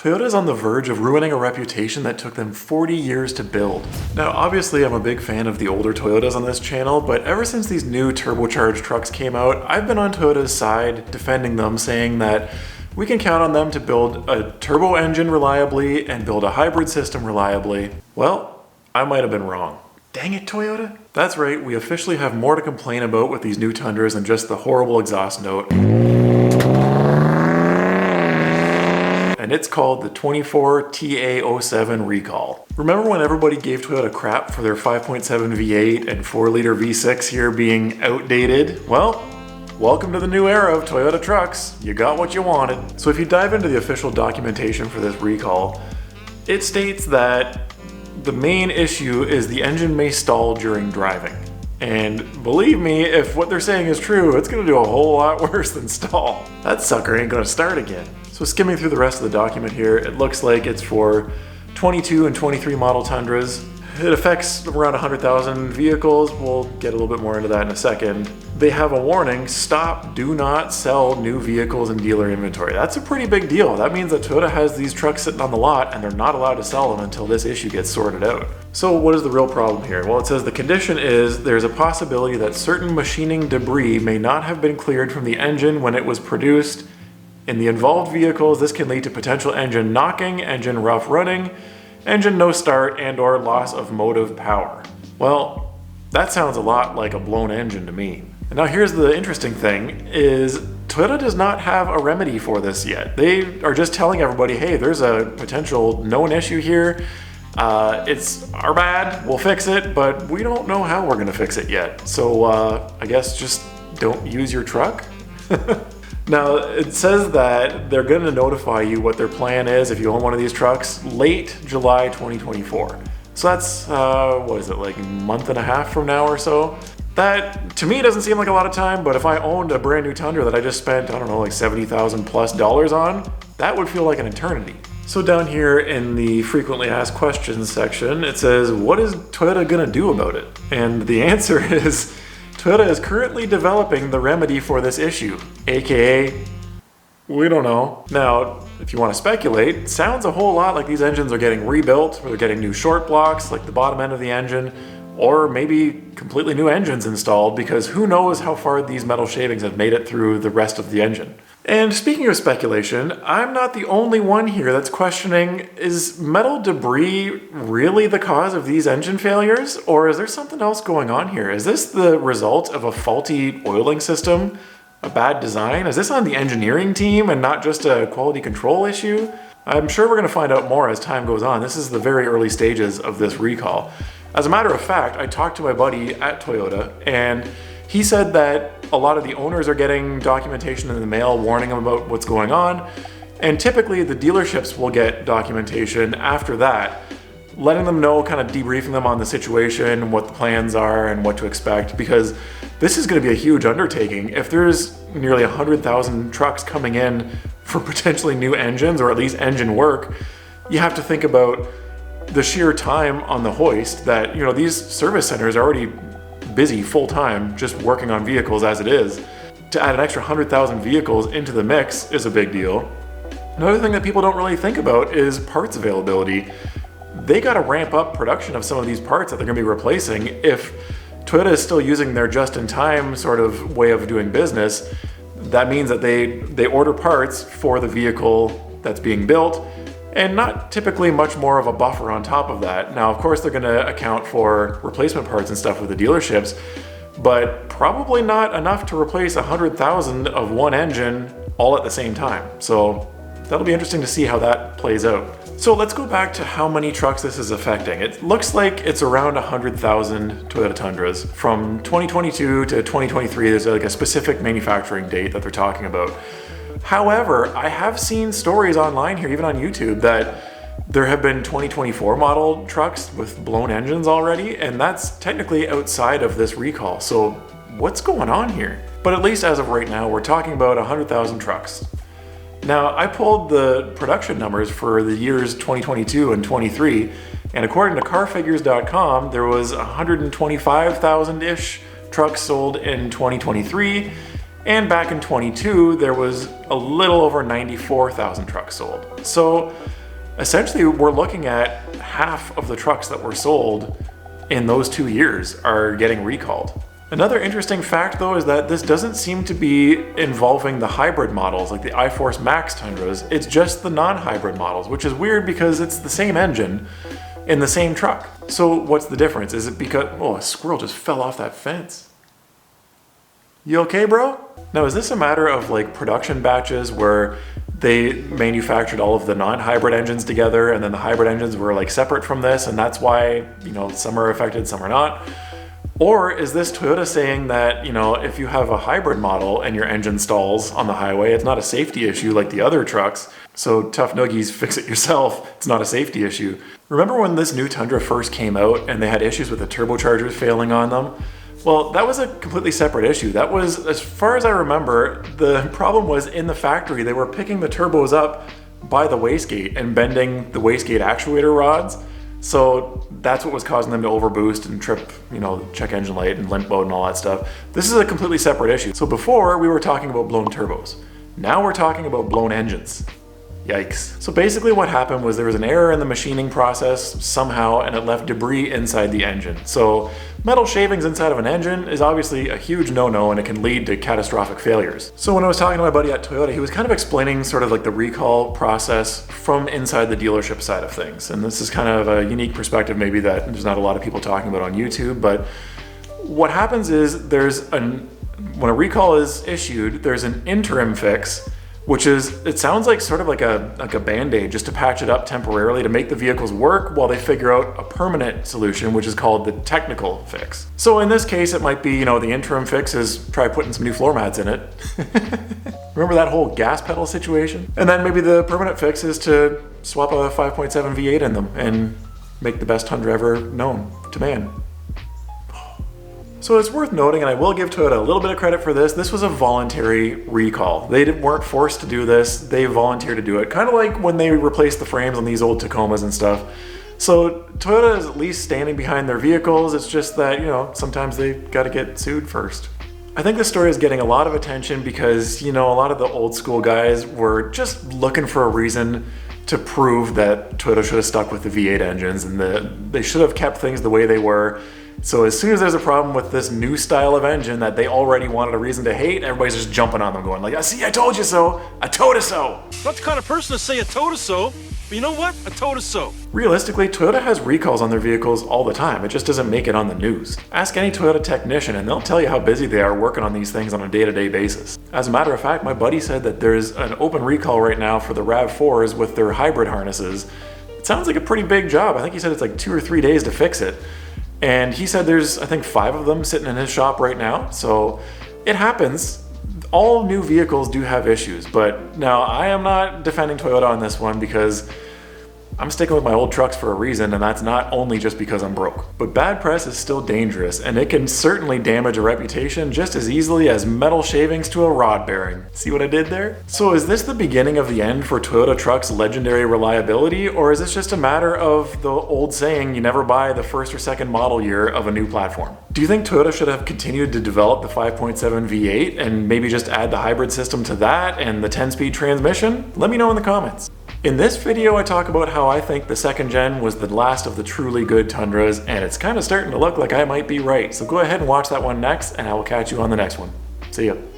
Toyota's on the verge of ruining a reputation that took them 40 years to build. Now, obviously I'm a big fan of the older Toyotas on this channel, but ever since these new turbocharged trucks came out, I've been on Toyota's side defending them, saying that we can count on them to build a turbo engine reliably and build a hybrid system reliably. Well, I might have been wrong. Dang it, Toyota. That's right, we officially have more to complain about with these new Tundras than just the horrible exhaust note. And it's called the 24TA07 recall. Remember when everybody gave Toyota crap for their 5.7 V8 and 4-liter V6 here being outdated? Well, welcome to the new era of Toyota trucks. You got what you wanted. So if you dive into the official documentation for this recall, it states that the main issue is the engine may stall during driving. And believe me, if what they're saying is true, it's gonna do a whole lot worse than stall. That sucker ain't gonna start again. So skimming through the rest of the document here, it looks like it's for 22 and 23 model Tundras. It affects around 100,000 vehicles. We'll get a little bit more into that in a second. They have a warning: stop, do not sell new vehicles in dealer inventory. That's a pretty big deal. That means that Toyota has these trucks sitting on the lot and they're not allowed to sell them until this issue gets sorted out. So what is the real problem here? Well, it says the condition is there's a possibility that certain machining debris may not have been cleared from the engine when it was produced. In the involved vehicles, this can lead to potential engine knocking, engine rough running, engine no start, and or loss of motive power. Well, that sounds a lot like a blown engine to me. And now here's the interesting thing, is Toyota does not have a remedy for this yet. They are just telling everybody, hey, there's a potential known issue here. It's our bad, we'll fix it, but we don't know how we're gonna fix it yet. So I guess just don't use your truck? Now, it says that they're going to notify you what their plan is if you own one of these trucks late July 2024. So that's, what is it, like a month and a half from now or so? That, to me, doesn't seem like a lot of time, but if I owned a brand new Tundra that I just spent, I don't know, like $70,000 plus on, that would feel like an eternity. So down here in the frequently asked questions section, it says, what is Toyota going to do about it? And the answer is, Toyota is currently developing the remedy for this issue, aka, we don't know. Now, if you want to speculate, it sounds a whole lot like these engines are getting rebuilt, or they're getting new short blocks, like the bottom end of the engine, or maybe completely new engines installed, because who knows how far these metal shavings have made it through the rest of the engine. And speaking of speculation, I'm not the only one here that's questioning, is metal debris really the cause of these engine failures? Or is there something else going on here? Is this the result of a faulty oiling system? A bad design? Is this on the engineering team and not just a quality control issue? I'm sure we're going to find out more as time goes on. This is the very early stages of this recall. As a matter of fact, I talked to my buddy at Toyota, and he said that a lot of the owners are getting documentation in the mail warning them about what's going on, and typically the dealerships will get documentation after that, letting them know, kind of debriefing them on the situation, what the plans are, and what to expect, because this is going to be a huge undertaking. If there's nearly 100,000 trucks coming in for potentially new engines, or at least engine work, you have to think about the sheer time on the hoist that, you know, these service centers are already busy full-time just working on vehicles as it is. To add an extra 100,000 vehicles into the mix is a big deal. Another thing that people don't really think about is parts availability. They got to ramp up production of some of these parts that they're going to be replacing. If Toyota is still using their just-in-time sort of way of doing business, that means that they order parts for the vehicle that's being built, and not typically much more of a buffer on top of that. Now, of course, they're going to account for replacement parts and stuff with the dealerships, but probably not enough to replace 100,000 of one engine all at the same time. So that'll be interesting to see how that plays out. So let's go back to how many trucks this is affecting. It looks like it's around 100,000 Toyota Tundras. From 2022 to 2023, there's like a specific manufacturing date that they're talking about. However, I have seen stories online here, even on YouTube, that there have been 2024 model trucks with blown engines already, and that's technically outside of this recall. So what's going on here? But at least as of right now, we're talking about 100,000 trucks. Now, I pulled the production numbers for the years 2022 and 23, and according to carfigures.com, there was 125,000-ish trucks sold in 2023, and back in 22, there was a little over 94,000 trucks sold. So essentially we're looking at half of the trucks that were sold in those 2 years are getting recalled. Another interesting fact though is that this doesn't seem to be involving the hybrid models like the iForce Max Tundras, it's just the non-hybrid models, which is weird because it's the same engine in the same truck. So what's the difference? Is it because, oh, a squirrel just fell off that fence. You okay, bro? Now, is this a matter of like production batches where they manufactured all of the non-hybrid engines together and then the hybrid engines were like separate from this and that's why, you know, some are affected, some are not? Or is this Toyota saying that, you know, if you have a hybrid model and your engine stalls on the highway, it's not a safety issue like the other trucks, so tough noogies, fix it yourself, it's not a safety issue. Remember when this new Tundra first came out and they had issues with the turbochargers failing on them? Well, that was a completely separate issue. That was, as far as I remember, the problem was in the factory. They were picking the turbos up by the wastegate and bending the wastegate actuator rods. So that's what was causing them to overboost and trip, you know, check engine light and limp mode and all that stuff. This is a completely separate issue. So before we were talking about blown turbos. Now we're talking about blown engines. Yikes. So basically what happened was there was an error in the machining process somehow and it left debris inside the engine. So metal shavings inside of an engine is obviously a huge no-no and it can lead to catastrophic failures. So when I was talking to my buddy at Toyota, he was kind of explaining sort of like the recall process from inside the dealership side of things. And this is kind of a unique perspective maybe that there's not a lot of people talking about on YouTube, but what happens is when a recall is issued, there's an interim fix, which is, it sounds like sort of like a band-aid just to patch it up temporarily to make the vehicles work while they figure out a permanent solution, which is called the technical fix. So in this case, it might be, you know, the interim fix is try putting some new floor mats in it. Remember that whole gas pedal situation? And then maybe the permanent fix is to swap a 5.7 V8 in them and make the best Tundra ever known to man. So it's worth noting, and I will give Toyota a little bit of credit for this, this was a voluntary recall. They weren't forced to do this, they volunteered to do it. Kind of like when they replaced the frames on these old Tacomas and stuff. So Toyota is at least standing behind their vehicles, it's just that, you know, sometimes they gotta get sued first. I think this story is getting a lot of attention because, you know, a lot of the old school guys were just looking for a reason to prove that Toyota should have stuck with the V8 engines and they should have kept things the way they were. So as soon as there's a problem with this new style of engine that they already wanted a reason to hate, everybody's just jumping on them going like, see, I told you so, I told you so. Not the kind of person to say I told you so, but you know what? I told you so. Realistically, Toyota has recalls on their vehicles all the time. It just doesn't make it on the news. Ask any Toyota technician and they'll tell you how busy they are working on these things on a day-to-day basis. As a matter of fact, my buddy said that there's an open recall right now for the RAV4s with their hybrid harnesses. It sounds like a pretty big job. I think he said it's like 2 or 3 days to fix it. And he said there's, I think, 5 of them sitting in his shop right now. So it happens. All new vehicles do have issues. But now I am not defending Toyota on this one because I'm sticking with my old trucks for a reason, and that's not only just because I'm broke. But bad press is still dangerous, and it can certainly damage a reputation just as easily as metal shavings to a rod bearing. See what I did there? So is this the beginning of the end for Toyota trucks' legendary reliability, or is this just a matter of the old saying, you never buy the first or second model year of a new platform? Do you think Toyota should have continued to develop the 5.7 V8 and maybe just add the hybrid system to that and the 10-speed transmission? Let me know in the comments. In this video, I talk about how I think the second gen was the last of the truly good Tundras, and it's kind of starting to look like I might be right. So go ahead and watch that one next, and I will catch you on the next one. See ya.